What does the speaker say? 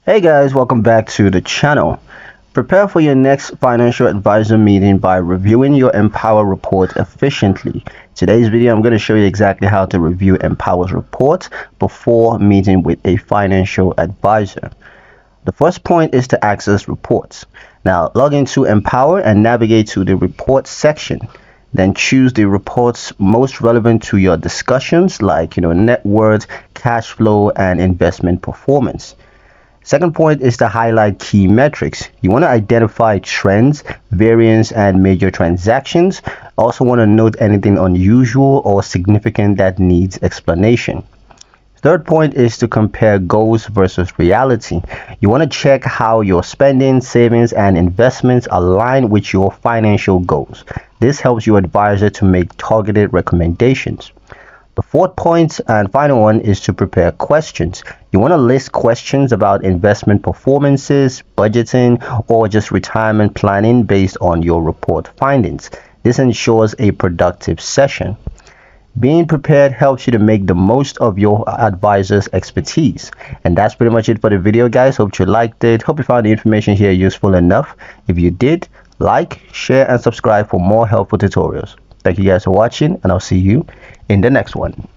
Hey guys, welcome back to the channel. Prepare for your next financial advisor meeting by reviewing your Empower report efficiently. Today's video, I'm going to show you exactly how to review Empower's report before meeting with a financial advisor. The first point is to access reports. Now, log into Empower and navigate to the reports section. Then choose the reports most relevant to your discussions like, net worth, cash flow, and investment performance. Second point is to highlight key metrics. You want to identify trends, variance, and major transactions. Also want to note anything unusual or significant that needs explanation. Third point is to compare goals versus reality. You want to check how your spending, savings, and investments align with your financial goals. This helps your advisor to make targeted recommendations. The fourth point and final one is to prepare questions. You want to list questions about investment performances, budgeting, or just retirement planning based on your report findings. This ensures a productive session. Being prepared helps you to make the most of your advisor's expertise. And that's pretty much it for the video, guys. Hope you liked it. Hope you found the information here useful enough. If you did, like, share, and subscribe for more helpful tutorials. Thank you guys for watching, and I'll see you in the next one.